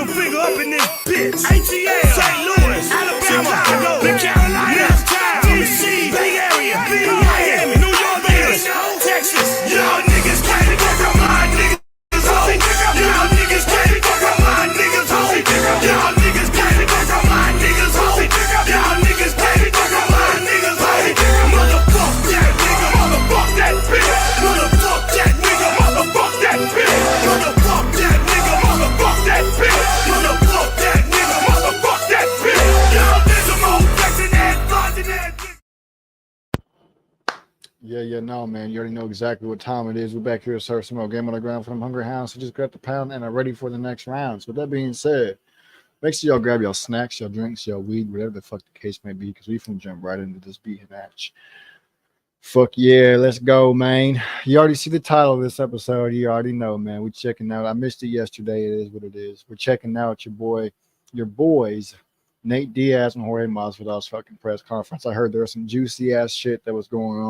middle finger up in this bitch. ATL, St. Louis, Alabama, Chicago, the Carolinas, DC, Bay Area, Miami, New York, Vegas, Texas. Y'all niggas can't fuck with my niggas. Y'all niggas can't fuck with my niggas. Y'all niggas can't fuck with my niggas. Y'all niggas can't fuck with my niggas. Motherfuck that nigga, motherfuck that bitch. Motherfuck that nigga, motherfuck that bitch. Motherfuck that nigga, motherfuck that bitch. Motherfuck that nigga, motherfuck that bitch. Y'all niggas more flexing that, flaunting that. Yeah, no, man. You already know exactly what time it is. We're back here to serve some more game on the ground for them hungry hounds. So just grab the pound and are ready for the next round. So with that being said, make sure y'all grab y'all snacks, y'all drinks, y'all weed, whatever the fuck the case may be, because we finna jump right into this beat match. Fuck yeah, let's go, man. You already see the title of this episode. You already know, man. We checking out. I missed it yesterday. It is what it is. We're checking out your boys, Nate Diaz and Jorge Masvidal's fucking press conference. I heard there was some juicy ass shit that was going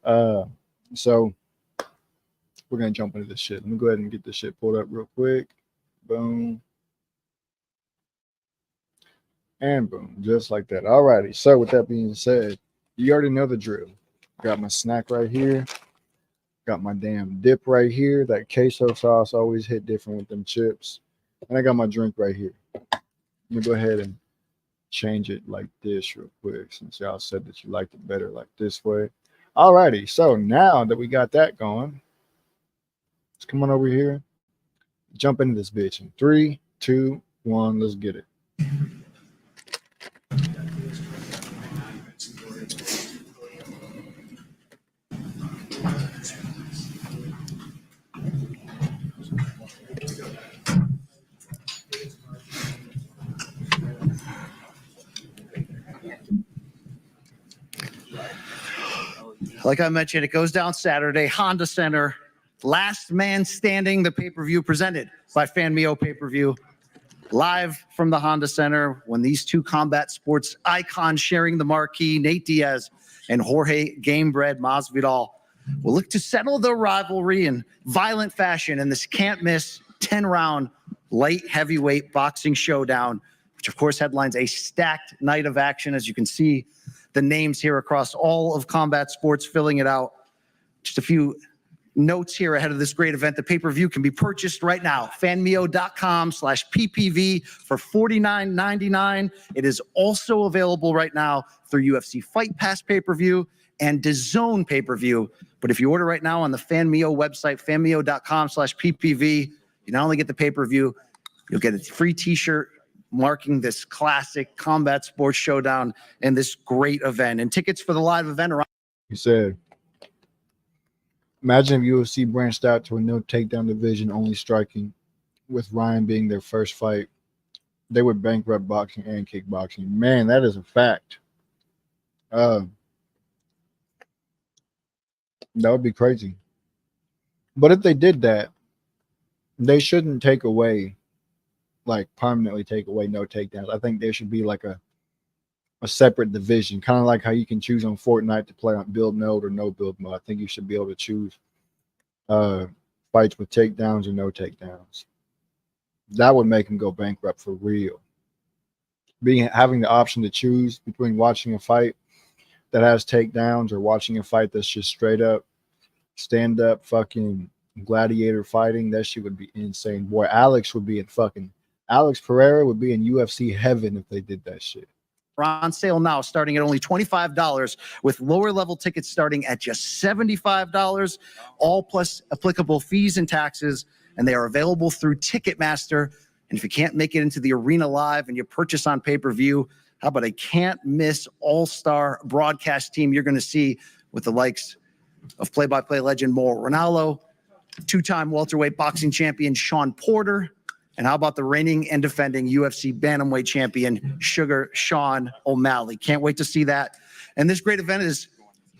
on. So we're gonna jump into this shit. Let me go ahead and get this shit pulled up real quick. Boom. And boom, just like that. Alrighty. So with that being said, you already know the drill. Got my snack right here. Got my damn dip right here. That queso sauce always hit different with them chips. And I got my drink right here. Let me go ahead and change it like this real quick, since y'all said that you liked it better like this way. Alrighty, so now that we got that going, let's come on over here. Jump into this bitch in 3, 2, 1, let's get it. Like I mentioned, it goes down Saturday, Honda Center, Last Man Standing, the pay-per-view presented by FanMio Pay-Per-View, live from the Honda Center, when these two combat sports icons sharing the marquee, Nate Diaz and Jorge Gamebred Masvidal, will look to settle their rivalry in violent fashion in this can't-miss 10-round light heavyweight boxing showdown, which of course headlines a stacked night of action. As you can see, the names here across all of combat sports filling it out. Just a few notes here ahead of this great event. The pay-per-view can be purchased right now. fanmio.com/PPV for $49.99. It is also available right now through UFC Fight Pass pay-per-view and DAZN pay-per-view. But if you order right now on the FanMio website, fanmio.com/PPV, you not only get the pay-per-view, you'll get a free t-shirt marking this classic combat sports showdown and this great event. And tickets for the live event are on. He said, imagine if UFC branched out to a no takedown division, only striking, with Ryan being their first fight. They would bankrupt boxing and kickboxing. Man, that is a fact. That would be crazy. But if they did that, they shouldn't take away, like permanently take away no takedowns. I think there should be like a separate division, kind of like how you can choose on Fortnite to play on build mode or no build mode. I think you should be able to choose fights with takedowns or no takedowns. That would make them go bankrupt for real. Having the option to choose between watching a fight that has takedowns or watching a fight that's just straight up stand up fucking gladiator fighting, that shit would be insane. Boy, Alex Pereira would be in UFC heaven if they did that shit. On sale now, starting at only $25, with lower level tickets starting at just $75, all plus applicable fees and taxes, and they are available through Ticketmaster. And if you can't make it into the arena live and you purchase on pay-per-view, how about a can't-miss all-star broadcast team you're going to see with the likes of play-by-play legend Mauro Ranallo, two-time welterweight boxing champion Sean Porter, and how about the reigning and defending UFC bantamweight champion, Sugar Sean O'Malley. Can't wait to see that. And this great event is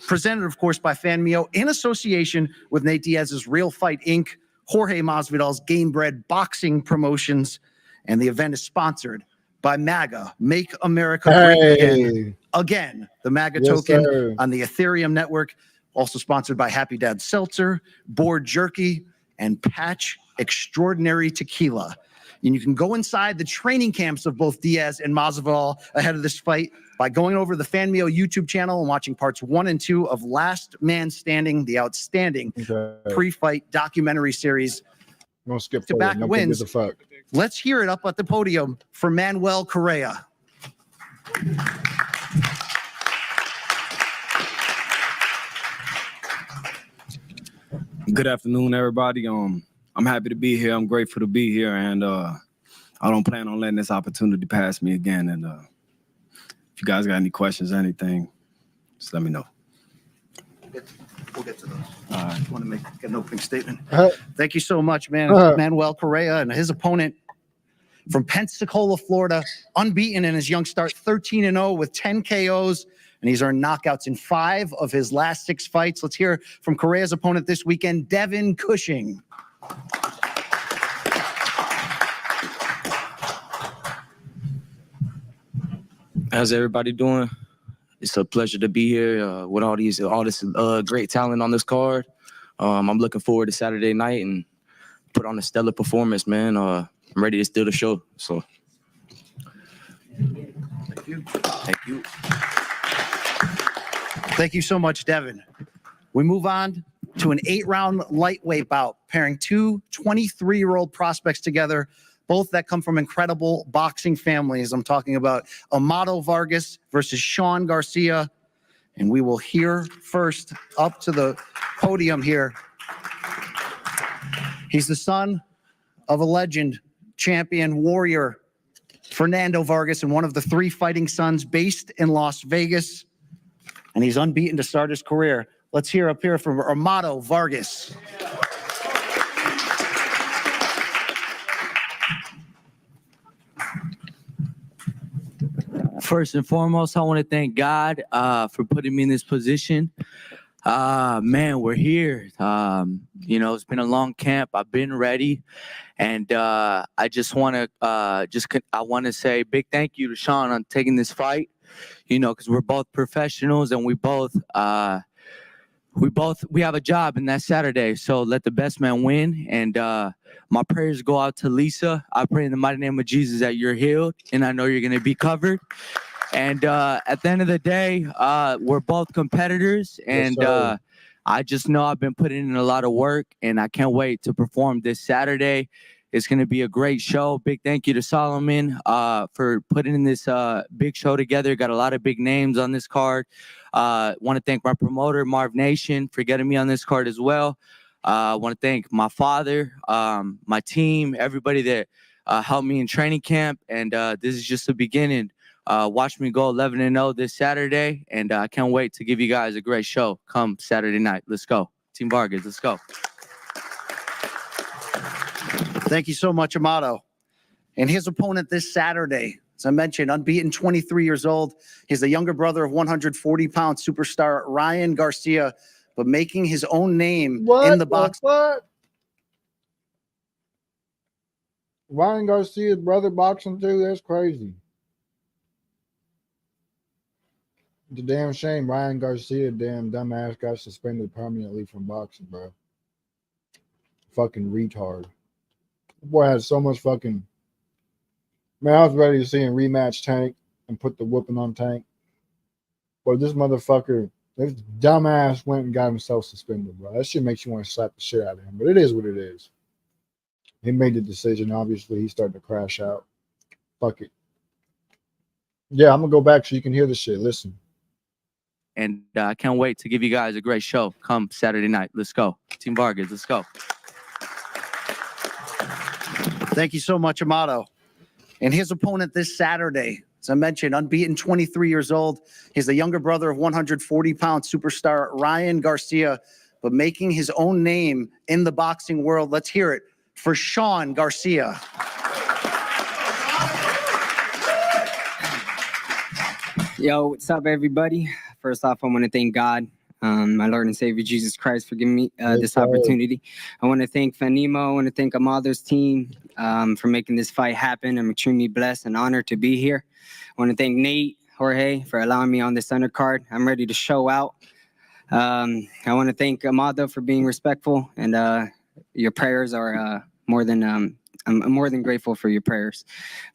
presented, of course, by FanMio in association with Nate Diaz's Real Fight Inc., Jorge Masvidal's Gamebred Boxing Promotions, and the event is sponsored by MAGA, Make America Great Again, the MAGA token on the Ethereum network. Also sponsored by Happy Dad Seltzer, Board Jerky, and Patch Extraordinary Tequila. And you can go inside the training camps of both Diaz and Masvidal ahead of this fight by going over to the FanMio YouTube channel and watching parts 1 and 2 of Last Man Standing, the outstanding pre-fight documentary series. I'm gonna skip Back-to-back forward. Nobody wins. gives a fuck. Let's hear it up at the podium for Manuel Correa. Good afternoon, everybody. I'm happy to be here. I'm grateful to be here, and I don't plan on letting this opportunity pass me again. And if you guys got any questions or anything, just let me know. We'll get to those. I want to make an opening statement. Uh, Thank you so much, man. Manuel Correa and his opponent from Pensacola, Florida, unbeaten in his young start, 13-0 with 10 KOs, and he's earned knockouts in 5 of his last 6 fights. Let's hear from Correa's opponent this weekend, Devin Cushing. How's everybody doing? It's a pleasure to be here with all this great talent on this card. I'm looking forward to Saturday night and put on a stellar performance, man. I'm ready to steal the show. So, Thank you. thank you. Thank you so much, Devin. We move on to an 8-round lightweight bout, pairing 2 23-year-old prospects together, both that come from incredible boxing families. I'm talking about Amado Vargas versus Sean Garcia. And we will hear first up to the podium here. He's the son of a legend, champion, warrior, Fernando Vargas, and one of the 3 fighting sons based in Las Vegas. And he's unbeaten to start his career. Let's hear up here from Amado Vargas. First and foremost, I want to thank God for putting me in this position. Man, we're here. It's been a long camp. I've been ready. And I just want to I want to say big thank you to Sean on taking this fight, because we're both professionals and we have a job, and that's Saturday. So let the best man win. And my prayers go out to Lisa. I pray in the mighty name of Jesus that you're healed, and I know you're going to be covered. And at the end of the day, we're both competitors, and I just know I've been putting in a lot of work, and I can't wait to perform this Saturday. It's going to be a great show. Big thank you to Solomon for putting in this big show together. Got a lot of big names on this card. Want to thank my promoter, Marv Nation, for getting me on this card as well. I want to thank my father, my team, everybody that helped me in training camp. And this is just the beginning. Watch me go 11-0 this Saturday. And I can't wait to give you guys a great show come Saturday night. Let's go. Team Vargas, let's go. Thank you so much, Amado. And his opponent this Saturday, as I mentioned, unbeaten, 23 years old. He's the younger brother of 140-pound superstar Ryan Garcia, but making his own name in the box. What? Ryan Garcia's brother boxing too? That's crazy. It's a damn shame Ryan Garcia, damn dumbass, got suspended permanently from boxing, bro. Fucking retard. The boy had so much fucking... Man, I was ready to see him rematch Tank and put the whooping on Tank. But this motherfucker, this dumbass went and got himself suspended, bro. That shit makes you want to slap the shit out of him. But it is what it is. He made the decision. Obviously, he started to crash out. Fuck it. Yeah, I'm going to go back so you can hear the shit. Listen. And I can't wait to give you guys a great show come Saturday night. Let's go. Team Vargas, let's go. Thank you so much, Amado. And his opponent this Saturday, as I mentioned, unbeaten, 23 years old. He's the younger brother of 140-pound superstar Ryan Garcia, but making his own name in the boxing world. Let's hear it for Sean Garcia. Yo, what's up, everybody? First off, I want to thank God, my Lord and Savior Jesus Christ, for giving me this opportunity. I want to thank Fanimo. I want to thank Amado's team for making this fight happen. I'm extremely blessed and honored to be here. I want to thank Nate, Jorge, for allowing me on this undercard. I'm ready to show out. I want to thank Amado for being respectful, and your prayers are more than I'm more than grateful for your prayers.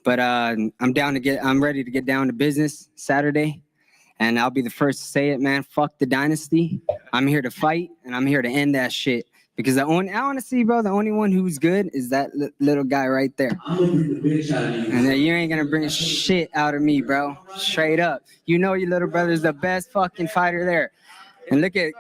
But I'm ready to get down to business Saturday. And I'll be the first to say it, man. Fuck the dynasty. I'm here to fight, and I'm here to end that shit. Because I want to see, bro, the only one who's good is that little guy right there. I'm gonna bring the big shot of you. And then you ain't gonna bring shit out of me, bro. Straight up. You know your little brother's the best fucking fighter there. And look at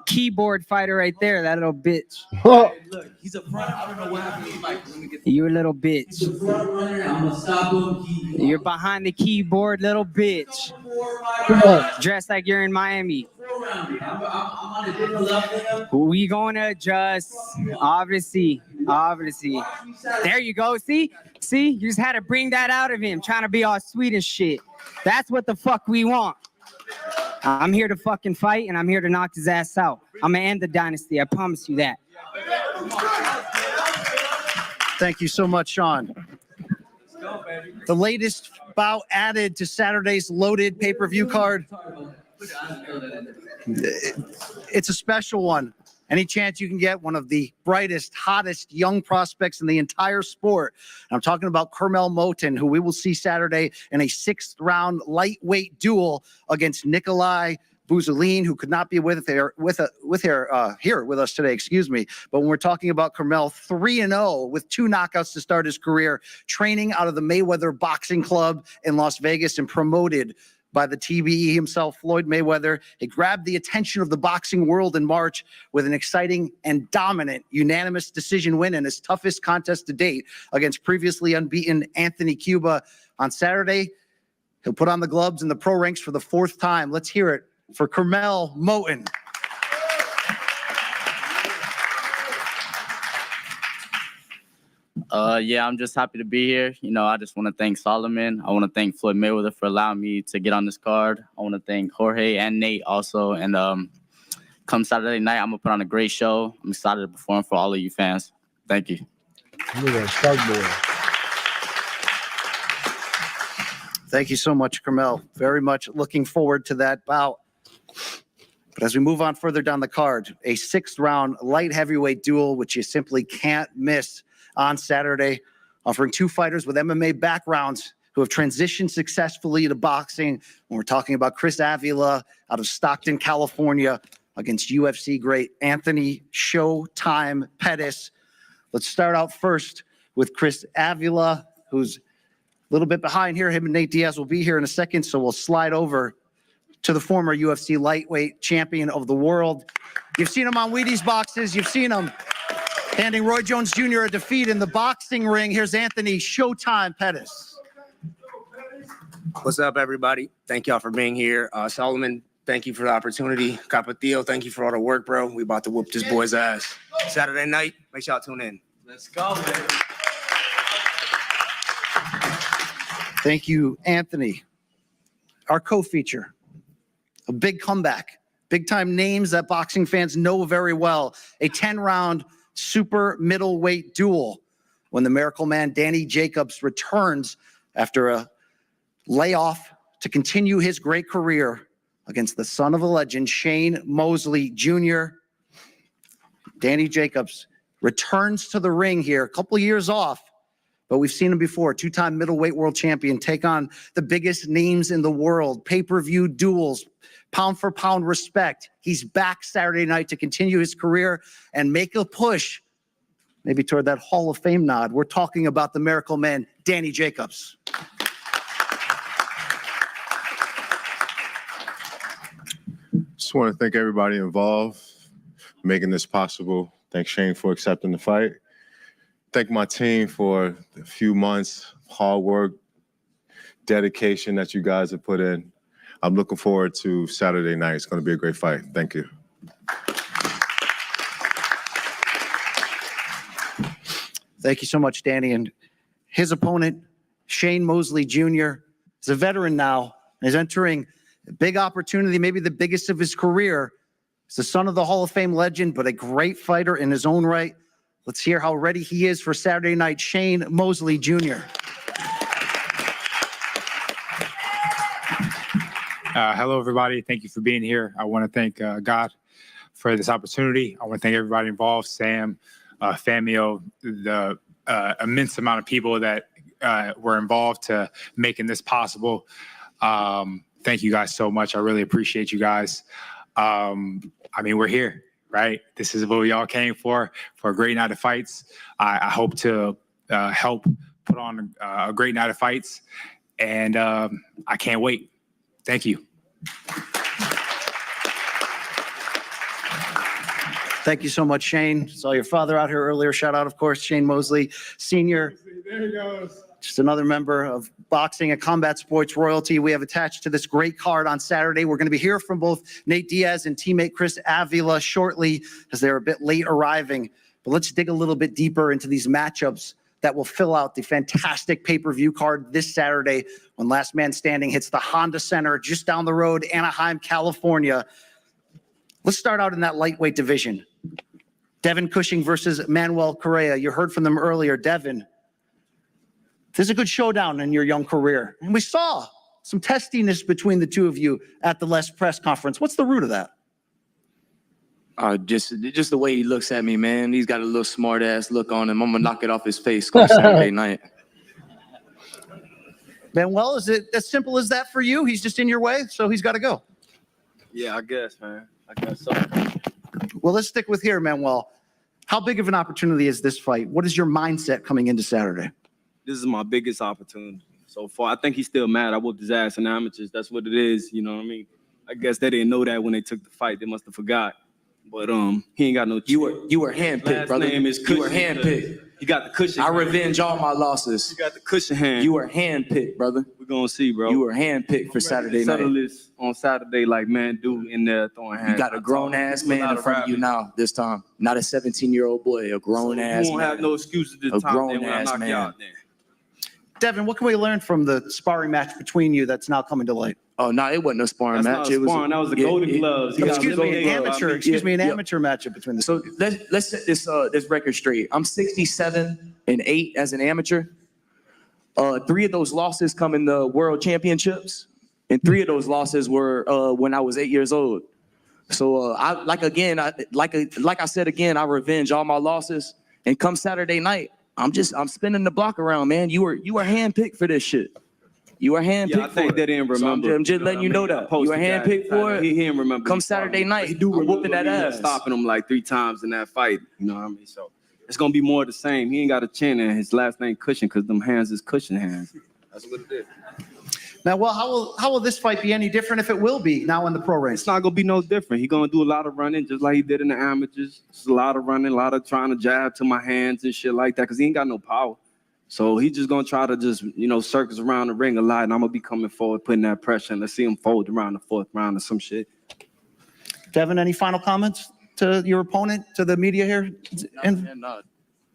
keyboard fighter right there, that little bitch. Look, he's a front. I don't know what happened to his mic. Let me get You a little bitch. He's a front runner. I'm gonna stop him. You're behind the keyboard, little bitch. Come on. Dressed like you're in Miami. I'm on a different level. We gonna adjust. Obviously. There you go. See, you just had to bring that out of him, trying to be all sweet and shit. That's what the fuck we want. I'm here to fucking fight, and I'm here to knock his ass out. I'm gonna end the dynasty. I promise you that. Thank you so much, Sean. The latest bout added to Saturday's loaded pay-per-view card. It's a special one. Any chance you can get one of the brightest, hottest young prospects in the entire sport. I'm talking about Kermel Moten, who we will see Saturday in a 6th round lightweight duel against Nikolai Buzolin, who could not be here with us today, excuse me. But when we're talking about Kermel, 3-0 with 2 knockouts to start his career, training out of the Mayweather Boxing Club in Las Vegas and promoted by the TBE himself, Floyd Mayweather. He grabbed the attention of the boxing world in March with an exciting and dominant unanimous decision win in his toughest contest to date against previously unbeaten Anthony Cuba. On Saturday, he'll put on the gloves in the pro ranks for the 4th time. Let's hear it for Kermel Moten. Yeah, I'm just happy to be here. You know, I just want to thank Solomon. I want to thank Floyd Mayweather for allowing me to get on this card. I want to thank Jorge and Nate also. And come Saturday night, I'm going to put on a great show. I'm excited to perform for all of you fans. Thank you. You're a shark boy. Thank you so much, Kermel. Very much looking forward to that bout. But as we move on further down the card, a 6th round light heavyweight duel, which you simply can't miss on Saturday, offering 2 fighters with MMA backgrounds who have transitioned successfully to boxing. When we're talking about Chris Avila out of Stockton, California, against UFC great Anthony Showtime Pettis. Let's start out first with Chris Avila, who's a little bit behind here. Him and Nate Diaz will be here in a second, so we'll slide over to the former UFC lightweight champion of the world. You've seen him on Wheaties boxes. You've seen him handing Roy Jones Jr. a defeat in the boxing ring. Here's Anthony Showtime Pettis. What's up, everybody? Thank y'all for being here. Solomon, thank you for the opportunity. Capatillo, thank you for all the work, bro. We about to whoop this boy's ass. Saturday night, make sure y'all tune in. Let's go, man. Thank you, Anthony. Our co-feature, a big comeback, big-time names that boxing fans know very well. A 10-round super middleweight duel when the Miracle Man Danny Jacobs returns after a layoff to continue his great career against the son of a legend, Shane Mosley Jr. Danny Jacobs returns to the ring here, a couple of years off, but we've seen him before, 2-time middleweight world champion, take on the biggest names in the world, pay-per-view duels, pound-for-pound respect. He's back Saturday night to continue his career and make a push, maybe toward that Hall of Fame nod. We're talking about the Miracle Man, Danny Jacobs. Just want to thank everybody involved, making this possible. Thank Shane for accepting the fight. Thank my team for the few months, hard work, dedication that you guys have put in. I'm looking forward to Saturday night. It's going to be a great fight. Thank you. Thank you so much, Danny. And his opponent, Shane Mosley Jr., is a veteran now and is entering a big opportunity, maybe the biggest of his career. He's the son of the Hall of Fame legend, but a great fighter in his own right. Let's hear how ready he is for Saturday night, Shane Mosley Jr. Hello, everybody. Thank you for being here. I want to thank God for this opportunity. I want to thank everybody involved, Sam, Famio, the immense amount of people that were involved to making this possible. Thank you guys so much. I really appreciate you guys. I mean, we're here, right? This is what we all came for a great night of fights. I hope to help put on a great night of fights, and I can't wait. Thank you. Thank you so much, Shane. Saw your father out here earlier. Shout out, of course, Shane Mosley, Sr. There he goes. Just another member of boxing and combat sports royalty. We have attached to this great card on Saturday. We're going to be here from both Nate Diaz and teammate Chris Avila shortly, as they're a bit late arriving. But let's dig a little bit deeper into these matchups that will fill out the fantastic pay-per-view card this Saturday when Last Man Standing hits the Honda Center just down the road, Anaheim, California. Let's start out in that lightweight division. Devin Cushing versus Manuel Correa. You heard from them earlier. Devin, this is a good showdown in your young career. And we saw some testiness between the two of you at the Les press conference. What's the root of that? Just the way he looks at me, man. He's got a little smart ass look on him. I'm gonna knock it off his face come Saturday night. Manuel, is it as simple as that for you? He's just in your way, so he's got to go. Yeah, I guess, man. I guess so. Well, let's stick with here, Manuel. How big of an opportunity is this fight? What is your mindset coming into Saturday? This is my biggest opportunity so far. I think he's still mad. I whooped his ass in amateurs. That's what it is. You know what I mean? I guess they didn't know that when they took the fight. They must have forgot. But he ain't got no. You were handpicked, brother. Name is you were handpicked. You got the cushion. I revenge all my losses. You got the cushion hand. You were handpicked, brother. We're gonna see, bro. You were handpicked for Saturday night. Settle this on Saturday, like man, dude in there throwing hands. You got a grown ass man in front of you now. This time, not a 17-year-old boy, a grown ass man. You won't have no excuses this time. Grown when I ass knock man. you out, then. Devin, what can we learn from the sparring match between you that's now coming to light? Oh no, it wasn't a sparring That's match. not It was sparring. That was the Golden Gloves. He got Excuse me, Golden an Gloves. amateur. Excuse me, an amateur matchup between the So let's set this record straight. I'm 67-8 as an amateur. 3 of those losses come in the World Championships, and 3 of those losses were when I was 8 years old. So I said again, I revenge all my losses. And come Saturday night, I'm spinning the block around, man. You were handpicked for this shit. You were handpicked. Yeah, I think they didn't remember. So I'm just letting you know that you were handpicked for it. He didn't remember. Come Saturday night, he do whooping that ass. Stopping him like 3 times in that fight. You know what I mean? So it's gonna be more of the same. He ain't got a chin, and his last name Cushion because them hands is cushion hands. That's what it is. Now, well, how will this fight be any different if it will be now in the pro ranks? It's not gonna be no different. He's gonna do a lot of running, just like he did in the amateurs. Just a lot of running, a lot of trying to jab to my hands and shit like that, because he ain't got no power. So he's just gonna try to just, circles around the ring a lot, and I'm gonna be coming forward, putting that pressure, and let's see him fold around the 4th round or some shit. Devin, any final comments to your opponent, to the media here? No,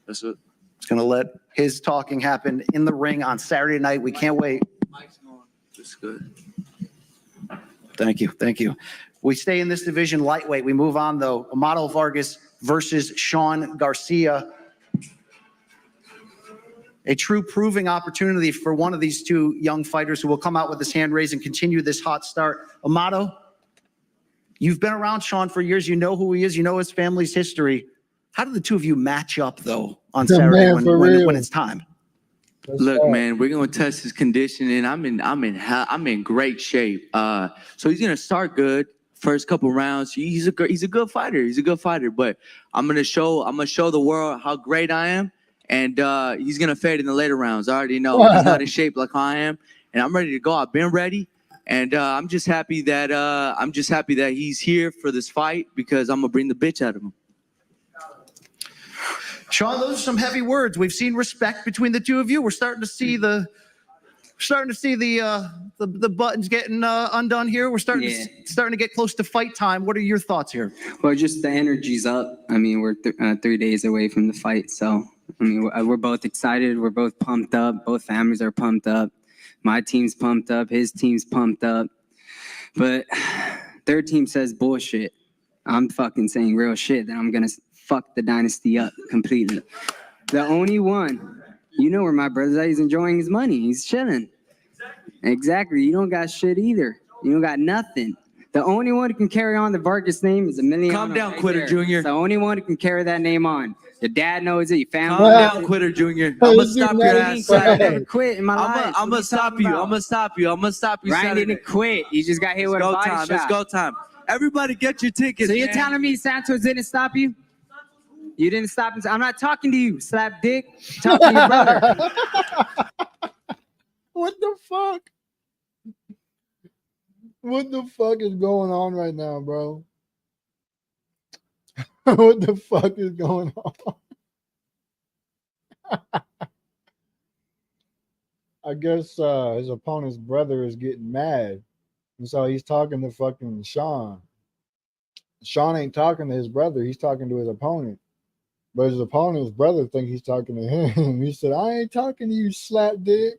that's it. It's gonna let his talking happen in the ring on Saturday night. We can't wait. It's good. Thank you. We stay in this division lightweight. We move on, though. Amado Vargas versus Sean Garcia. A true proving opportunity for one of these two young fighters who will come out with his hand raised and continue this hot start. Amado, you've been around Sean for years. You know who he is. You know his family's history. How do the two of you match up, though, on Saturday when it's time? Look, man, we're gonna test his condition, and I'm in great shape. So he's gonna start good. First couple rounds, he's a good fighter. He's a good fighter, but I'm gonna show the world how great I am, and he's gonna fade in the later rounds. I already know he's not in shape like I am, and I'm ready to go. I've been ready, and I'm just happy that he's here for this fight because I'm gonna bring the bitch out of him. Sean, those are some heavy words. We've seen respect between the two of you. We're starting to see the buttons getting undone here. We're starting to get close to fight time. What are your thoughts here? Well, just the energy's up. I mean, we're 3 days away from the fight, so I mean, we're both excited. We're both pumped up. Both families are pumped up. My team's pumped up. His team's pumped up. But their team says bullshit. I'm fucking saying real shit that I'm gonna fuck the dynasty up completely. The only one, where my brother's at, he's enjoying his money. He's chilling. Exactly. You don't got shit either. You don't got nothing. The only one who can carry on the Vargas name is Emiliano. Calm down, right Quitter there. Junior. It's the only one who can carry that name on. Your dad knows it. Your family Calm knows down, it. Quitter Junior. Hey, I'm gonna you stop do your not ass even I Saturday. never quit in my life. I'm gonna stop you. I'm gonna stop you. I'm gonna stop you Ryan Saturday. didn't quit. You just got hit It's with a go body time. shot. It's go time. Everybody get your tickets. So you're man. telling me Santos didn't stop you? You didn't stop him. I'm not talking to you, slap dick. I'm talking to your brother. What the fuck? What the fuck is going on right now, bro? What the fuck is going on? I guess his opponent's brother is getting mad. And so he's talking to fucking Sean. Sean ain't talking to his brother. He's talking to his opponent. But his opponent's brother think he's talking to him. He said, I ain't talking to you, slap dick.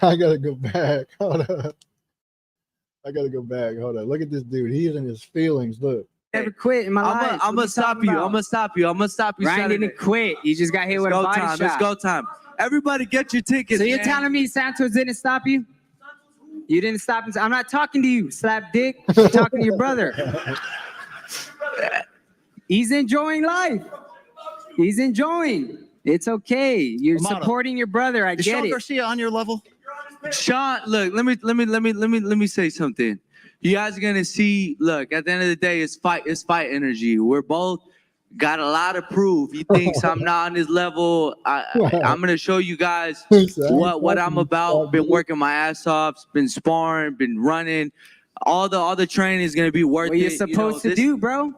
I gotta go back. Hold up. I gotta go back. Hold up. Look at this dude. He is in his feelings. Look. Never quit in my life. I'm gonna stop you. I'm gonna stop you. I'm gonna stop you Ryan Saturday. didn't quit. You just got hit It's with a go body time. shot. It's go time. Everybody get your tickets. So you're man. telling me Santos didn't stop you? You didn't stop him. I'm not talking to you, slap dick. I'm talking to your brother. He's enjoying life. He's enjoying. It's okay. You're Amato, supporting your brother. I Is get Sean it. Garcia on your level? Sean, look, let me say something. You guys are gonna see. Look, at the end of the day, it's fight energy. We're both got a lot to prove. He thinks I'm not on his level. I'm gonna show you guys what I'm about. Been working my ass off. Been sparring. Been running. All the training is gonna be worth What it. you're supposed to do, bro.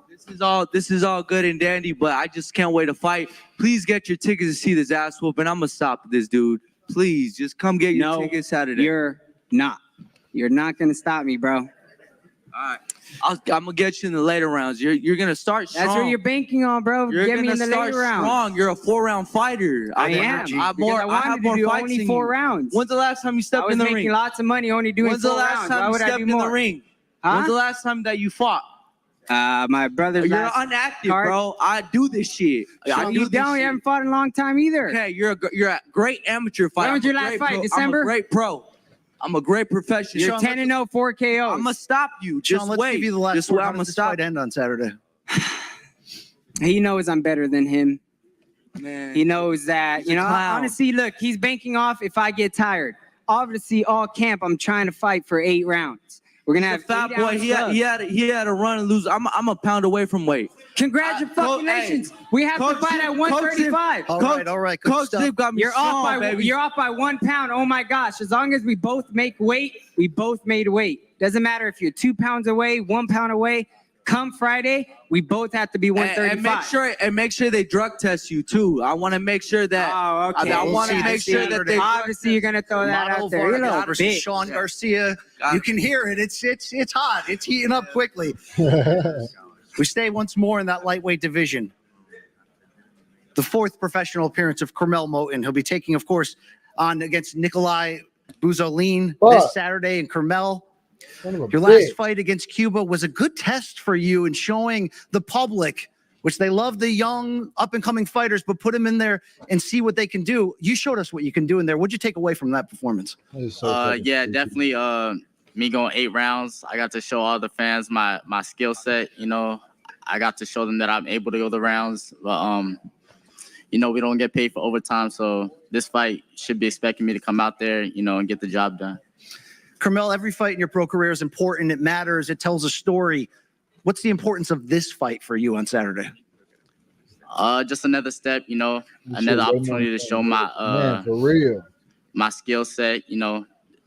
This is all good and dandy, but I just can't wait to fight. Please get your tickets to see this ass whooping. I'm gonna stop this dude. Please, just come get your tickets Saturday. You're not. You're not gonna stop me, bro. All right. I'm gonna get you in the later rounds. You're gonna start strong. That's what you're banking on, bro. You're Get me gonna in the start later rounds. strong. You're a 4-round fighter. I am. I have Because more. I wanted have to more do fights only than 4 you. rounds. When's the last time you I stepped was in the making ring? lots of money only doing When's 4 the last rounds. Why time you would I stepped do in the more? ring? Huh? When's the last time that you fought? My brother's You're last inactive, card. bro. I do this shit. I So do you this don't. shit. You haven't fought in a long time either. Okay, you're a great amateur fighter. When was your last fight? December? I'm a great pro. I'm a great professional. You're 10-0, 4 KOs. I'm gonna stop you. Just Sean, let's wait. give you the last Just word. wait. How I'm does gonna this stop. fight end on Saturday? He knows I'm better than him. Man, He knows that. He's a You know, clown. honestly, look, he's banking off if I get tired. Obviously, all camp, I'm trying to fight for 8 rounds. We're gonna have the fat 8 boy. ounce He had to run and lose. I'm a pound away from weight. Congratulations. We have to fight at 135. All right. Good Coach stuff. Dip got me You're strong, off by baby. you're off by 1 pound. Oh my gosh! As long as we both make weight, we both made weight. Doesn't matter if you're 2 pounds away, 1 pound away. Come Friday, we both have to be 135. and make sure they drug test you too. I want to make sure that. Oh, okay. I want to We'll see make this sure that Saturday. they. Obviously, you're gonna throw that Amato out there. You little versus bitch. Sean Garcia. You can hear it. It's hot. It's heating up quickly. We stay once more in that lightweight division. The 4th professional appearance of Carmel Moten. He'll be taking, of course, on against Nikolai Buzolin this Saturday in Carmel. Your last fight against Cuba was a good test for you in showing the public, which they love the young up-and-coming fighters, but put them in there and see what they can do. You showed us what you can do in there. What'd you take away from that performance? Yeah, definitely. Me going 8 rounds, I got to show all the fans my skill set. You know, I got to show them that I'm able to go the rounds. But you know, we don't get paid for overtime, so this fight should be expecting me to come out there, you know, and get the job done. Carmel, every fight in your pro career is important. It matters. It tells a story. What's the importance of this fight for you on Saturday? Just another step, you know, another opportunity to show Man, for real. my skill set, you know,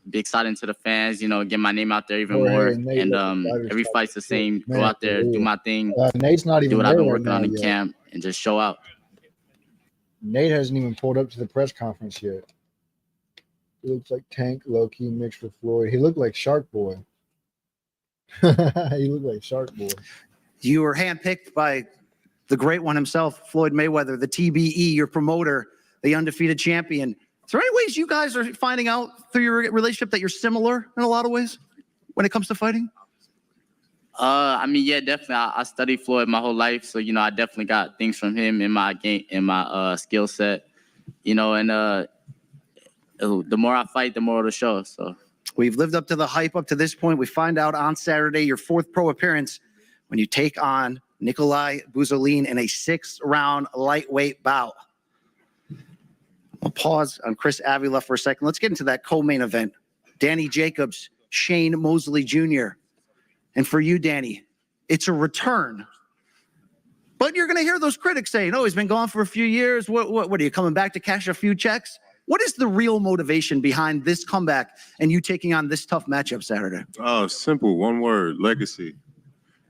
be exciting to the fans, you know, get my name out there even Jorge more. and Nate And let the fighters every talk fight's the same. Man, Go out there, for do real. my thing, Nate's not do even what I've there been right working now on in yet. camp, and just show out. Nate hasn't even pulled up to the press conference yet. He looks like Tank Low-key mixed with Floyd. He looked like Shark Boy. He looked like Shark Boy. You were handpicked by the great one himself, Floyd Mayweather, the TBE, your promoter, the undefeated champion. Is there any ways you guys are finding out through your relationship that you're similar in a lot of ways when it comes to fighting? I mean, yeah, definitely. I studied Floyd my whole life, so you know, I definitely got things from him in my game, in my skill set. You know, and the more I fight, the more it'll show. So We've lived up to the hype up to this point. We find out on Saturday, your 4th pro appearance, when you take on Nikolai Buzolin in a 6-round lightweight bout. I'll pause on Chris Avila for a second. Let's get into that co-main event. Danny Jacobs, Shane Mosley Jr. And for you, Danny, it's a return. But you're going to hear those critics saying, oh, he's been gone for a few years. What are you coming back to cash a few checks? What is the real motivation behind this comeback and you taking on this tough matchup Saturday? Oh, simple. One word, legacy.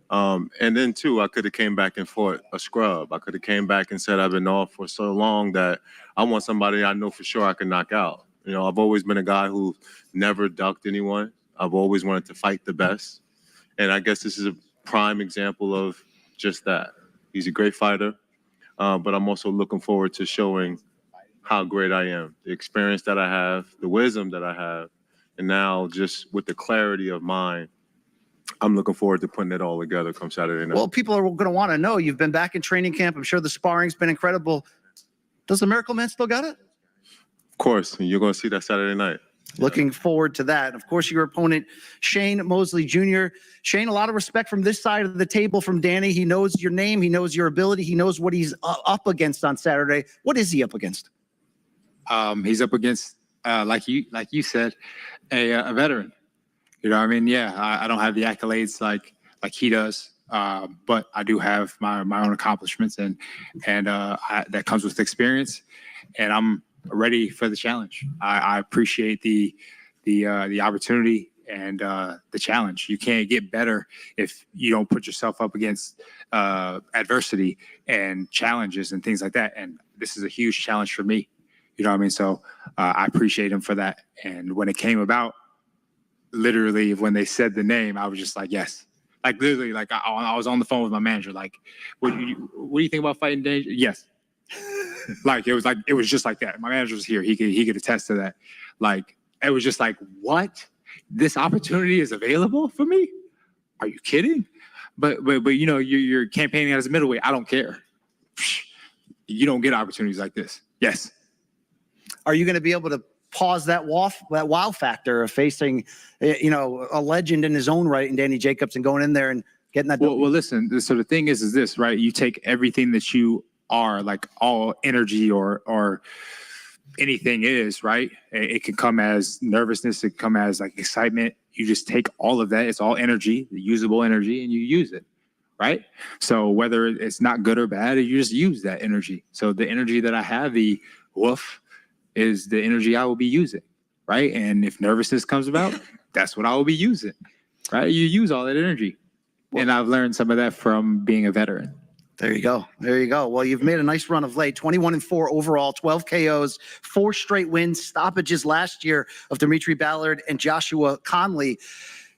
And then, too, I could have came back and fought a scrub. I could have came back and said I've been off for so long that I want somebody I know for sure I can knock out. You know, I've always been a guy who never ducked anyone. I've always wanted to fight the best. And I guess this is a prime example of just that. He's a great fighter, but I'm also looking forward to showing how great I am, the experience that I have, the wisdom that I have, and now just with the clarity of mind, I'm looking forward to putting it all together come Saturday night. Well, people are going to want to know. You've been back in training camp. I'm sure the sparring's been incredible. Does the Miracle Man still got it? Of course, and you're going to see that Saturday night. Looking forward to that. Of course, your opponent, Shane Mosley Jr. Shane, a lot of respect from this side of the table from Danny. He knows your name. He knows your ability. He knows what he's up against on Saturday. What is he up against? He's up against, like you said, a veteran. You know what I mean? Yeah, I don't have the accolades like he does, but I do have my own accomplishments, and that comes with experience, and I'm ready for the challenge. I appreciate the opportunity and the challenge. You can't get better if you don't put yourself up against adversity and challenges and things like that. And this is a huge challenge for me. You know what I mean? So I appreciate him for that. And when it came about, literally when they said the name, I was just like, yes. Like literally, like I was on the phone with my manager. Like, what do you think about fighting Danger? Yes. it was just like that. My manager was here. He could attest to that. Like, it was just like, what? This opportunity is available for me? Are you kidding? But you know, you're campaigning as a middleweight. I don't care. You don't get opportunities like this. Yes. Are you going to be able to pause that wow factor of facing, you know, a legend in his own right in Danny Jacobs and going in there and getting that? Well, listen. So the thing is this, right? You take everything that you are, like all energy or anything is, right? It can come as nervousness. It can come as like excitement. You just take all of that. It's all energy, the usable energy, and you use it, right? So whether it's not good or bad, you just use that energy. So the energy that I have, the woof, is the energy I will be using, right? And if nervousness comes about, that's what I will be using, right? You use all that energy. And I've learned some of that from being a veteran. There you go. There you go. Well, you've made a nice run of late. 21-4 overall, 12 KOs, 4 straight wins, stoppages last year of Dimitri Ballard and Joshua Conley.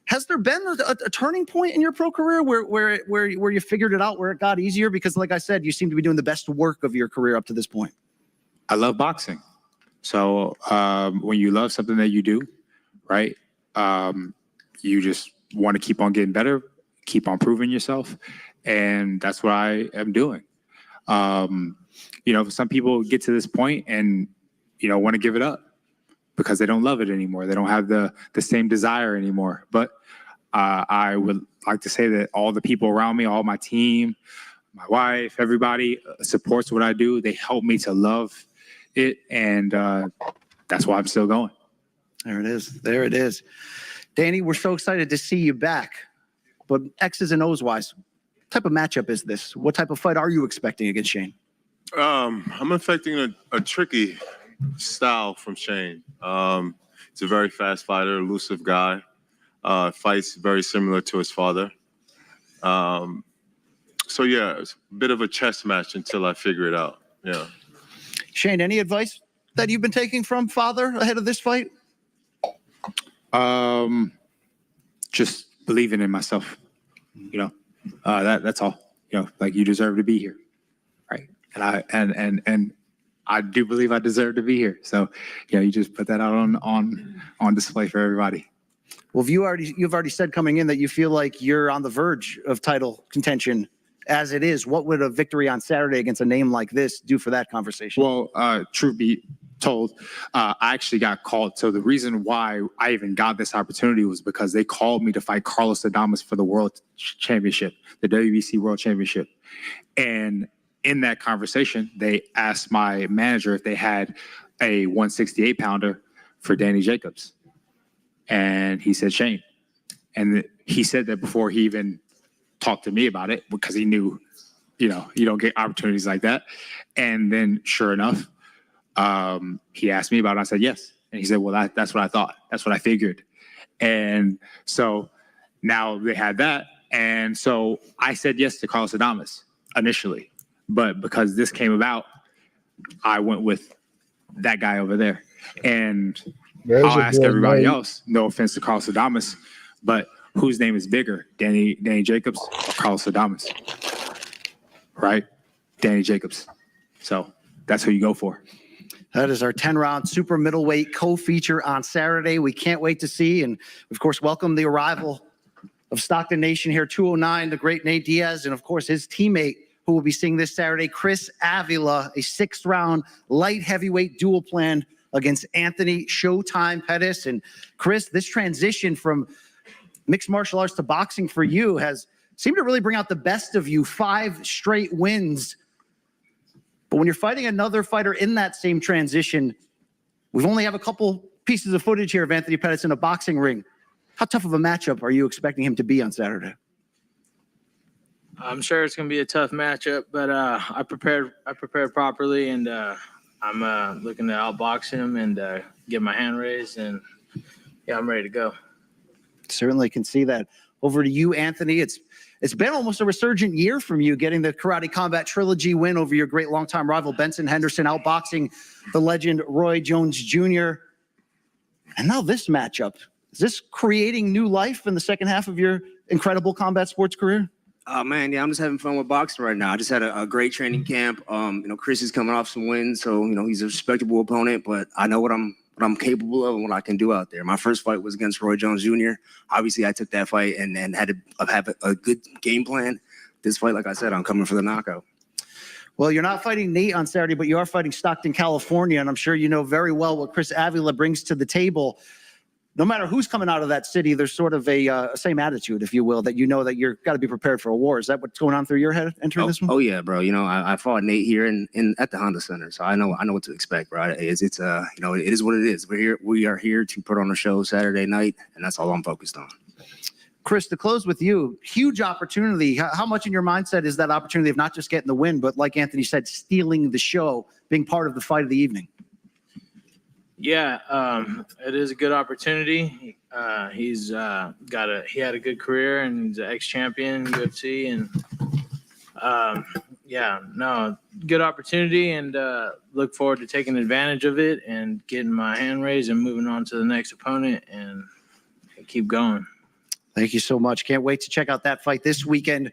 Has there been a turning point in your pro career where you figured it out, where it got easier? Because like I said, you seem to be doing the best work of your career up to this point. I love boxing. So when you love something that you do, right, you just want to keep on getting better, keep on proving yourself. And that's what I am doing. You know, some people get to this point and, you know, want to give it up because they don't love it anymore. They don't have the same desire anymore. But I would like to say that all the people around me, all my team, my wife, everybody supports what I do. They help me to love it, and that's why I'm still going. There it is. There it is. Danny, we're so excited to see you back. But X's and O's wise, what type of matchup is this? What type of fight are you expecting against Shane? I'm expecting a tricky style from Shane. He's a very fast fighter, elusive guy. Fights very similar to his father. So yeah, it's a bit of a chess match until I figure it out. Yeah. Shane, any advice that you've been taking from father ahead of this fight? Just believing in myself, you know, that's all. You know, like, you deserve to be here, right? And I do believe I deserve to be here. So, you know, you just put that out on display for everybody. Well, you've already said coming in that you feel like you're on the verge of title contention as it is. What would a victory on Saturday against a name like this do for that conversation? Well, truth be told, I actually got called. So the reason why I even got this opportunity was because they called me to fight Carlos Adames for the World Championship, the WBC World Championship. And in that conversation, they asked my manager if they had a 168 pounder for Danny Jacobs. And he said Shane. And he said that before he even talked to me about it, because he knew, you don't get opportunities like that. And then sure enough, he asked me about it. I said, yes. And he said, well, that's what I thought. That's what I figured. And so now they had that. And so I said yes to Carlos Adames initially. But because this came about, I went with that guy over there. And I'll ask everybody else, no offense to Carlos Adames, but whose name is bigger, Danny Jacobs or Carlos Adames? Right? Danny Jacobs. So that's who you go for. That is our 10-round super middleweight co-feature on Saturday. We can't wait to see, and of course, welcome the arrival of Stockton Nation here, 209, the great Nate Diaz, and of course, his teammate who will be seeing this Saturday, Chris Avila, a 6th-round light heavyweight duel planned against Anthony Showtime Pettis. And Chris, this transition from mixed martial arts to boxing for you has seemed to really bring out the best of you, 5 straight wins. But when you're fighting another fighter in that same transition, we've only have a couple pieces of footage here of Anthony Pettis in a boxing ring. How tough of a matchup are you expecting him to be on Saturday? I'm sure it's going to be a tough matchup, but I prepared properly, and I'm looking to outbox him and get my hand raised, and yeah, I'm ready to go. Certainly can see that. Over to you, Anthony. It's been almost a resurgent year from you, getting the Karate Combat Trilogy win over your great longtime rival Benson Henderson, outboxing the legend Roy Jones Jr. And now this matchup. Is this creating new life in the second half of your incredible combat sports career? Oh man, yeah, I'm just having fun with boxing right now. I just had a great training camp. Chris is coming off some wins, so he's a respectable opponent, but I know what I'm capable of and what I can do out there. My first fight was against Roy Jones Jr. Obviously, I took that fight and had to have a good game plan. This fight, like I said, I'm coming for the knockout. Well, you're not fighting Nate on Saturday, but you are fighting Stockton, California, and I'm sure you know very well what Chris Avila brings to the table. No matter who's coming out of that city, there's sort of a same attitude, if you will, that that you're got to be prepared for a war. Is that what's going on through your head entering this one? Oh yeah, bro. I fought Nate here at the Honda Center, so I know what to expect, bro. It is what it is. We are here to put on a show Saturday night, and that's all I'm focused on. Chris, to close with you, huge opportunity. How much in your mindset is that opportunity of not just getting the win, but like Anthony said, stealing the show, being part of the fight of the evening? Yeah, it is a good opportunity. He had a good career, and he's an ex-champion UFC, and good opportunity, and look forward to taking advantage of it and getting my hand raised and moving on to the next opponent and keep going. Thank you so much. Can't wait to check out that fight this weekend.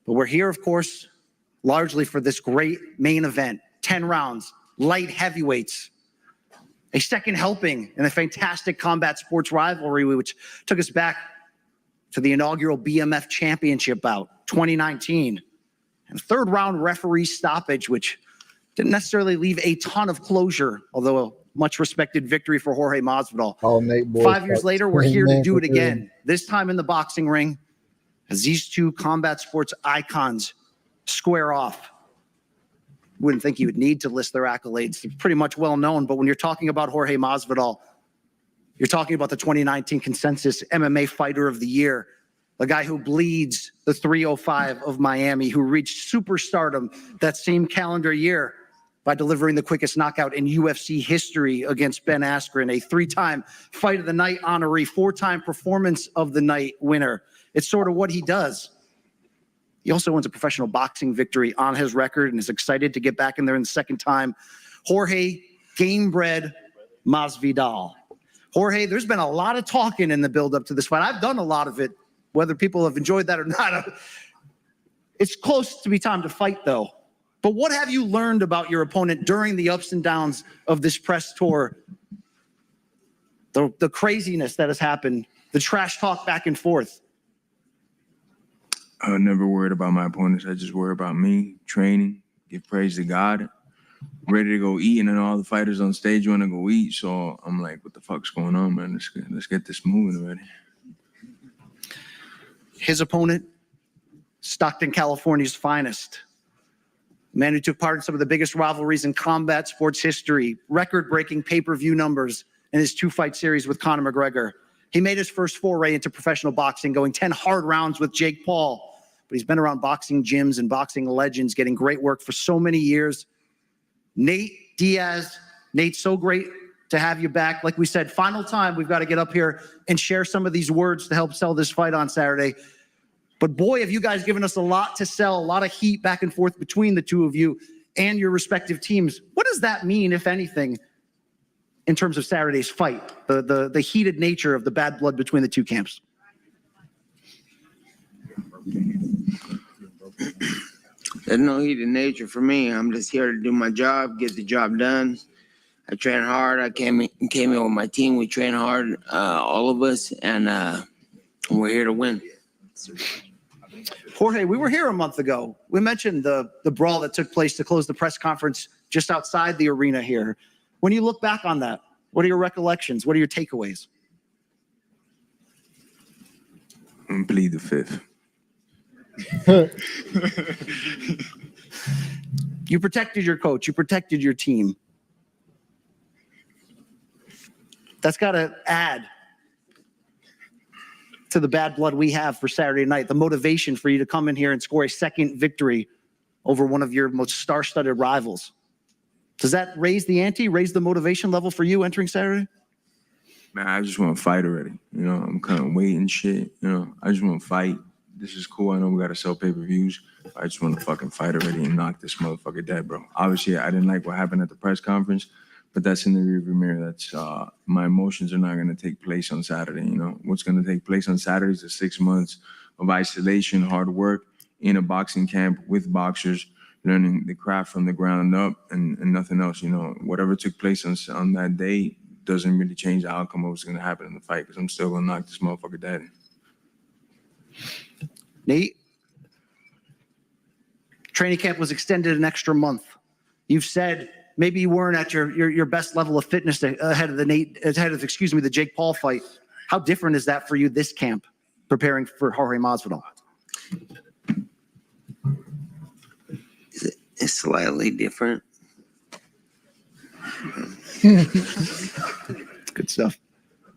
But we're here, of course, largely for this great main event, 10 rounds, light heavyweights. A second helping in a fantastic combat sports rivalry, which took us back to the inaugural BMF Championship bout, 2019. And a 3rd round referee stoppage, which didn't necessarily leave a ton of closure, although a much respected victory for Jorge Masvidal. 5 years later, we're here to do it again, this time in the boxing ring, as these two combat sports icons square off. Wouldn't think you would need to list their accolades. They're pretty much well known, but when you're talking about Jorge Masvidal, you're talking about the 2019 Consensus MMA Fighter of the Year, the guy who bleeds the 305 of Miami, who reached superstardom that same calendar year by delivering the quickest knockout in UFC history against Ben Askren, a 3-time Fight of the Night honoree, 4-time Performance of the Night winner. It's sort of what he does. He also wins a professional boxing victory on his record and is excited to get back in there in the second time. Jorge Gamebred Masvidal. Jorge, there's been a lot of talking in the build-up to this fight. I've done a lot of it, whether people have enjoyed that or not. It's close to be time to fight, though. But what have you learned about your opponent during the ups and downs of this press tour? The craziness that has happened, the trash talk back and forth. I never worried about my opponents. I just worry about me, training, give praise to God, ready to go eat, and then all the fighters on stage want to go eat. So I'm like, what the fuck's going on, man? Let's get this moving already. His opponent, Stockton, California's finest. Man who took part in some of the biggest rivalries in combat sports history, record-breaking pay-per-view numbers in his 2-fight series with Conor McGregor. He made his first foray into professional boxing, going 10 hard rounds with Jake Paul. But he's been around boxing gyms and boxing legends, getting great work for so many years. Nate Diaz. Nate, so great to have you back. Like we said, final time, we've got to get up here and share some of these words to help sell this fight on Saturday. But boy, have you guys given us a lot to sell, a lot of heat back and forth between the two of you and your respective teams. What does that mean, if anything, in terms of Saturday's fight, the heated nature of the bad blood between the two camps? There's no heated nature for me. I'm just here to do my job, get the job done. I train hard. I came in with my team. We train hard, all of us, and we're here to win. Jorge, we were here a month ago. We mentioned the brawl that took place to close the press conference just outside the arena here. When you look back on that, what are your recollections? What are your takeaways? And plead the fifth. You protected your coach. You protected your team. That's got to add to the bad blood we have for Saturday night, the motivation for you to come in here and score a second victory over one of your most star-studded rivals. Does that raise the ante, raise the motivation level for you entering Saturday? Man, I just want to fight already. You know, I'm kind of waiting shit. You know, I just want to fight. This is cool. I know we got to sell pay-per-views. I just want to fucking fight already and knock this motherfucker dead, bro. Obviously, I didn't like what happened at the press conference, but that's in the rearview mirror. That's my emotions are not going to take place on Saturday. You know, what's going to take place on Saturday is the 6 months of isolation, hard work in a boxing camp with boxers, learning the craft from the ground up and nothing else. You know, whatever took place on that day doesn't really change the outcome of what's going to happen in the fight, because I'm still going to knock this motherfucker dead. Nate, training camp was extended an extra month. You've said maybe you weren't at your best level of fitness ahead of the Jake Paul fight. How different is that for you this camp, preparing for Jorge Masvidal? It's slightly different. It's good stuff.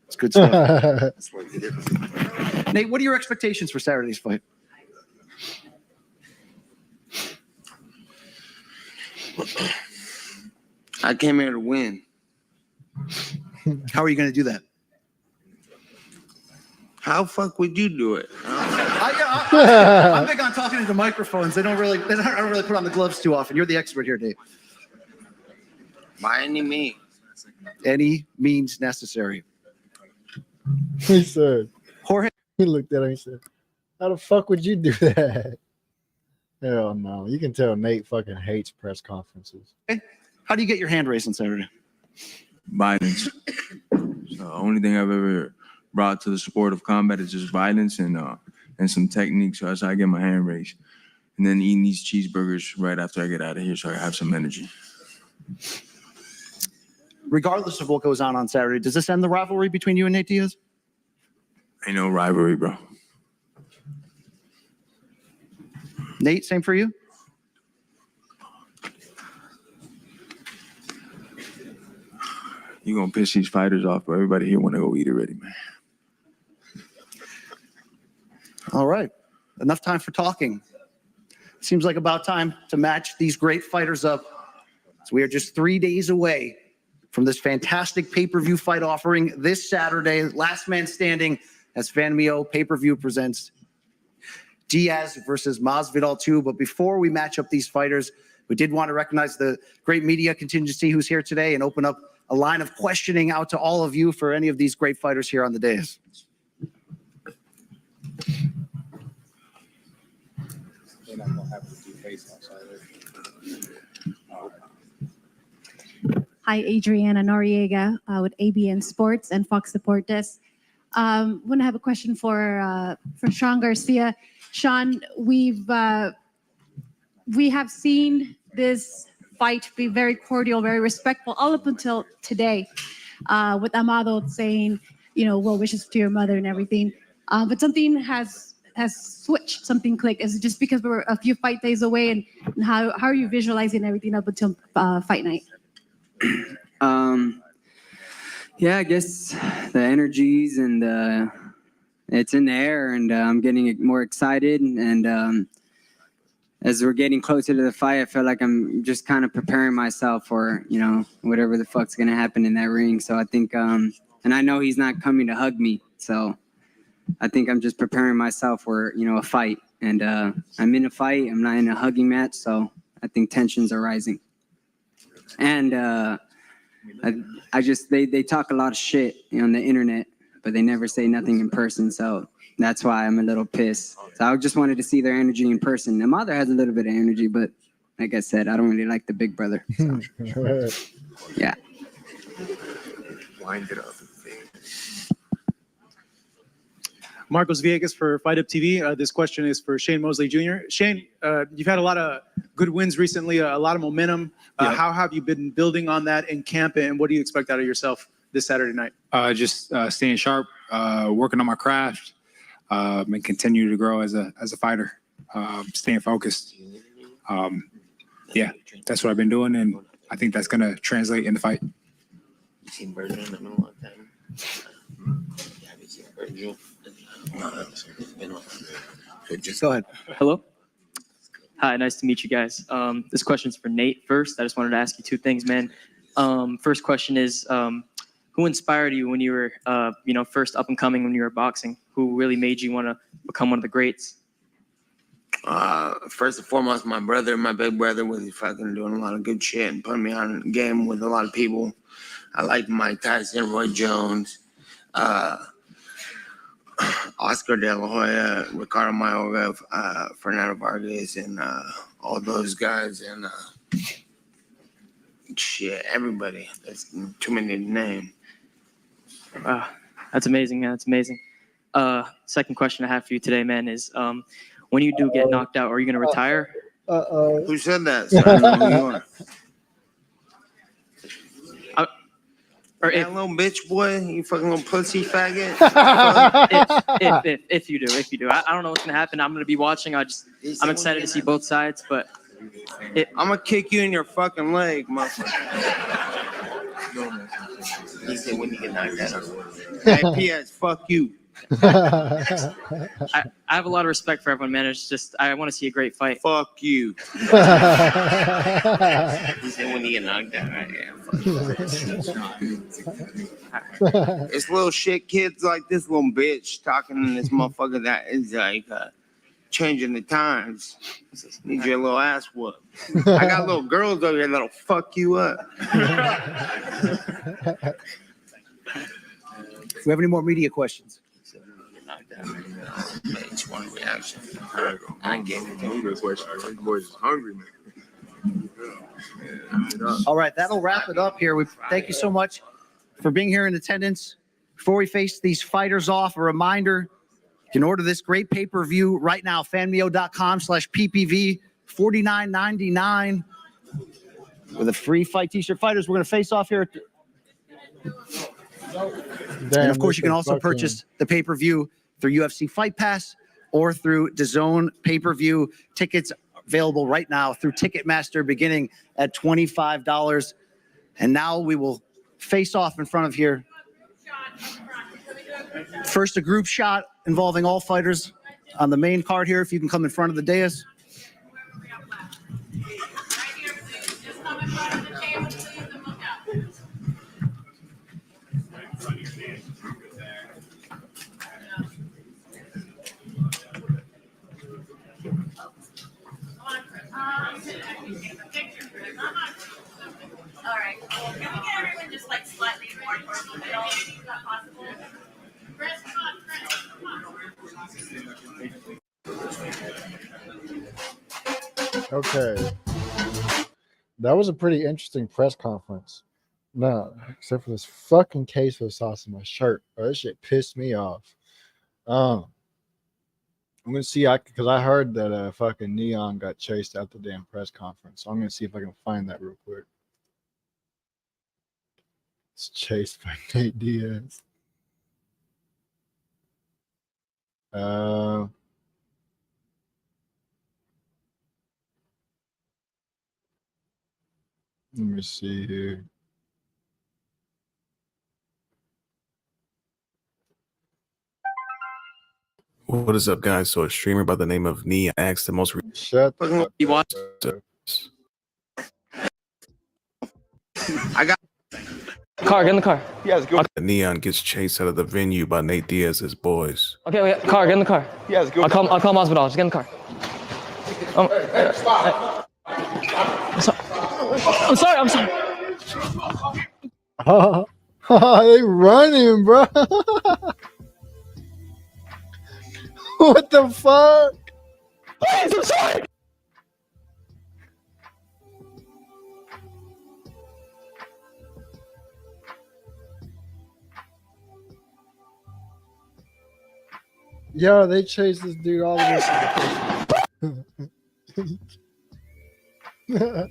It's good stuff. Nate, what are your expectations for Saturday's fight? I came here to win. How are you going to do that? How fuck would you do it? I'm big on talking into microphones. I don't really put on the gloves too often. You're the expert here, Nate. By any means. Any means necessary. He said, Jorge. He looked at him and said, how the fuck would you do that? Hell no. You can tell Nate fucking hates press conferences. Okay. How do you get your hand raised on Saturday? Violence. So the only thing I've ever brought to the sport of combat is just violence and some technique. So that's how I get my hand raised. And then eating these cheeseburgers right after I get out of here so I have some energy. Regardless of what goes on Saturday, does this end the rivalry between you and Nate Diaz? Ain't no rivalry, bro. Nate, same for you? You're going to piss these fighters off, but everybody here want to go eat already, man. All right. Enough time for talking. Seems like about time to match these great fighters up. So we are just 3 days away from this fantastic pay-per-view fight offering this Saturday. Last man standing as FanMio pay-per-view presents Diaz versus Masvidal 2. But before we match up these fighters, we did want to recognize the great media contingency who's here today and open up a line of questioning out to all of you for any of these great fighters here on the dais. Hi, Adriana Noriega with ABN Sports and Fox Deportes. Want to have a question for Sean Garcia. Sean, we have seen this fight, be very cordial, very respectful, all up until today, with Amado saying, well wishes to your mother and everything. But something has switched, something clicked. Is it just because we're a few fight days away, and how are you visualizing everything up until fight night? Yeah, I guess the energies and it's in the air, and I'm getting more excited. And as we're getting closer to the fight, I feel like I'm just kind of preparing myself for, whatever the fuck's gonna happen in that ring. So I think, and I know he's not coming to hug me, so I think I'm just preparing myself for, a fight. And I'm in a fight. I'm not in a hugging match, so I think tensions are rising. And I just they talk a lot of shit on the internet, but they never say nothing in person. So that's why I'm a little pissed. So I just wanted to see their energy in person. The mother has a little bit of energy, but like I said, I don't really like the big brother. So. Yeah. Wind it up. Marcos Villegas for Fight Up TV. This question is for Shane Mosley Jr. Shane, you've had a lot of good wins recently, a lot of momentum. How have you been building on that in camp, and what do you expect out of yourself this Saturday night? Just staying sharp, working on my craft, and continue to grow as a fighter. Staying focused. Yeah, that's what I've been doing, and I think that's gonna translate in the fight. You seen Virgil in a long time? Have you seen Virgil? Go ahead. Hello. Hi, nice to meet you guys. This question's for Nate first. I just wanted to ask you two things, man. First question is, who inspired you when you were, first up and coming when you were boxing? Who really made you want to become one of the greats? First and foremost, my brother, my big brother, was fucking doing a lot of good shit and putting me on game with a lot of people. I liked Mike Tyson, Roy Jones, Oscar De La Hoya, Ricardo Mayorga, Fernando Vargas, and all those guys, and shit, everybody. That's too many to name. That's amazing, man. That's amazing. Second question I have for you today, man, is when you do get knocked out, are you going to retire? Who said that? So I know who you are. Or that little bitch boy, you fucking little pussy faggot. if you do, I don't know what's gonna happen. I'm gonna be watching. I'm excited to see both sides, but I'm gonna kick you in your fucking leg, motherfucker. He said when you get knocked out. Hey, P.S. Fuck you. I have a lot of respect for everyone, man. It's just I want to see a great fight. Fuck you. He said when you get knocked out, right? Yeah, fuck you. It's little shit kids like this little bitch talking to this motherfucker that is like changing the times. Need your little ass whooped. I got little girls over here that'll fuck you up. Do we have any more media questions? It's one reaction. I ain't getting it. Boys is hungry, man. All right, that'll wrap it up here. We thank you so much for being here in attendance. Before we face these fighters off, a reminder, you can order this great pay-per-view right now, fanmeo.com/PPV, $49.99 with a free fight t-shirt. Fighters, we're going to face off here. And of course, you can also purchase the pay-per-view through UFC Fight Pass or through DAZN pay-per-view. Tickets available right now through Ticketmaster, beginning at $25. And now we will face off in front of here. First, a group shot involving all fighters on the main card here. If you can come in front of the dais. All right. Can we get everyone just like slightly more towards the middle? Is that possible? Chris, come on. Okay. That was a pretty interesting press conference. No, except for this fucking queso sauce in my shirt. Oh, that shit pissed me off. I'm gonna see because I heard that fucking Neon got chased out the damn press conference. So I'm gonna see if I can find that real quick. It's chased by Nate Diaz. Let me see here. What is up, guys? So a streamer by the name of Nia asked the most. Shut the You watch? I got Car, get in the car. Yes, go. Neon gets chased out of the venue by Nate Diaz's boys. Okay, wait, car, get in the car. Yes, go. I'll call Masvidal. Just get in the car. I'm sorry. I'm sorry. They running, bro. What the fuck? Please, I'm sorry. Yo, they chased this dude all the way to the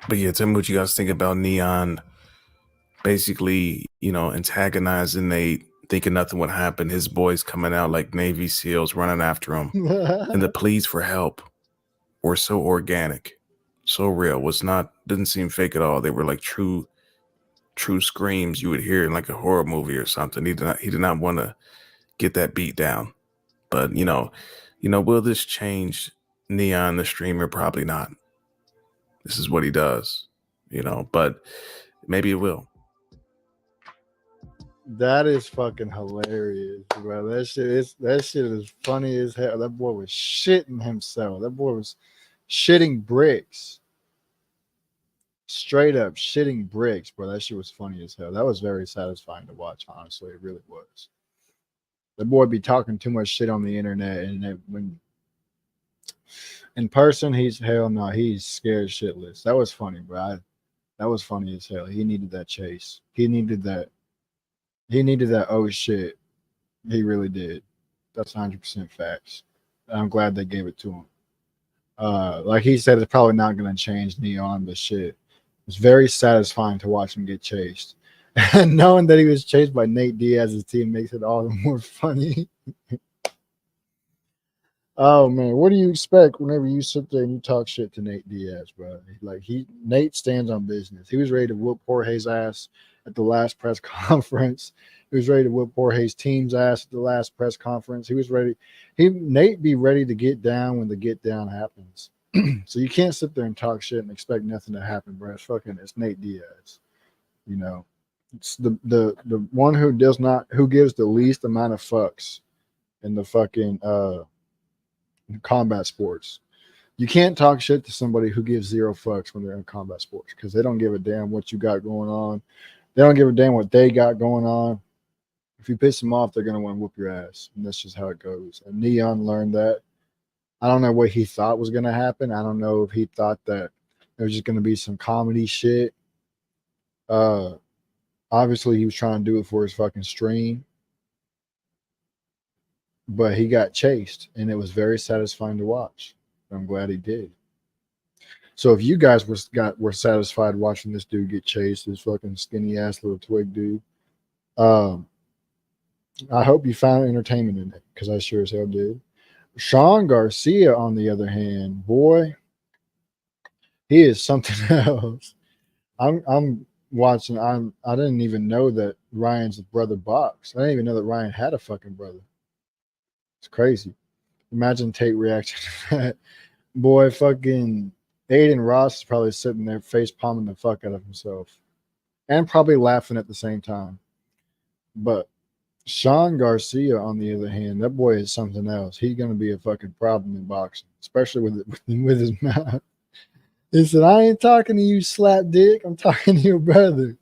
But yeah, tell me what you guys think about Neon basically, antagonizing Nate, thinking nothing would happen. His boys coming out like Navy SEALs running after him. And the pleas for help were so organic, so real. Didn't seem fake at all. They were like true screams you would hear in like a horror movie or something. He did not want to get that beat down. But will this change Neon the streamer? Probably not. This is what he does, but maybe it will. That is fucking hilarious, bro. That shit is funny as hell. That boy was shitting himself. That boy was shitting bricks. Straight up shitting bricks, bro. That shit was funny as hell. That was very satisfying to watch, honestly. It really was. The boy be talking too much shit on the internet, and when in person, he's scared shitless. That was funny, bro. That was funny as hell. He needed that chase. He needed that. Oh shit. He really did. That's 100% facts. I'm glad they gave it to him. Like he said, it's probably not going to change Neon, but shit. It's very satisfying to watch him get chased. And knowing that he was chased by Nate Diaz's team makes it all the more funny. Oh man, what do you expect whenever you sit there and you talk shit to Nate Diaz, bro? Nate stands on business. He was ready to whoop Jorge's ass at the last press conference. He was ready to whoop Jorge's team's ass at the last press conference. He was ready. Nate be ready to get down when the get down happens. So you can't sit there and talk shit and expect nothing to happen, bro. It's Nate Diaz. It's the one who gives the least amount of fucks in the fucking combat sports. You can't talk shit to somebody who gives zero fucks when they're in combat sports because they don't give a damn what you got going on. They don't give a damn what they got going on. If you piss them off, they're gonna want to whoop your ass, and that's just how it goes. And Neon learned that. I don't know what he thought was gonna happen. I don't know if he thought that there was just gonna be some comedy shit. Obviously, he was trying to do it for his fucking stream. But he got chased, and it was very satisfying to watch. I'm glad he did. So if you guys were satisfied watching this dude get chased, this fucking skinny ass little twig dude, I hope you found entertainment in it because I sure as hell did. Sean Garcia, on the other hand, boy, he is something else. I'm watching. I didn't even know that Ryan's brother boxed. I didn't even know that Ryan had a fucking brother. It's crazy. Imagine Tate reaction to that. Boy, fucking Aiden Ross is probably sitting there face palming the fuck out of himself and probably laughing at the same time. But Sean Garcia, on the other hand, that boy is something else. He's going to be a fucking problem in boxing, especially with his mouth. He said, I ain't talking to you, slap dick. I'm talking to your brother.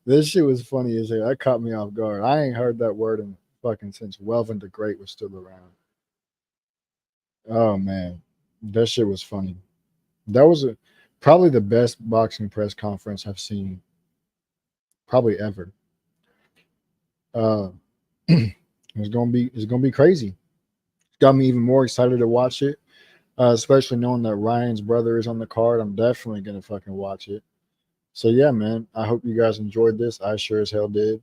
This shit was funny as hell. That caught me off guard. I ain't heard that word in fucking since Welvin the Great was still around. Oh, man. That shit was funny. That was probably the best boxing press conference I've seen probably ever. It's gonna be crazy. It's got me even more excited to watch it, especially knowing that Ryan's brother is on the card. I'm definitely gonna fucking watch it. So yeah, man. I hope you guys enjoyed this. I sure as hell did.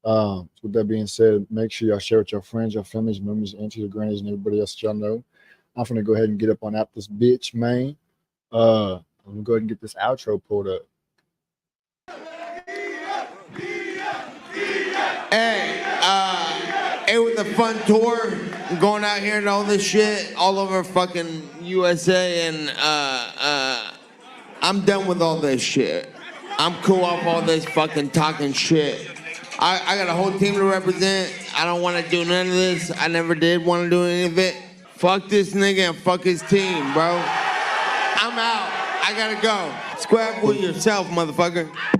With that being said, make sure y'all share with your friends, your families, members, aunties, your grannies, and everybody else that y'all know. I'm gonna go ahead and get up on out this bitch, man. I'm gonna go ahead and get this outro pulled up. Hey, with the fun tour, going out here and all this shit, all over fucking USA, and I'm done with all this shit. I'm cool off all this fucking talking shit. I got a whole team to represent. I don't want to do none of this. I never did want to do any of it. Fuck this nigga and fuck his team, bro. I'm out. I gotta go. Square up with yourself, motherfucker.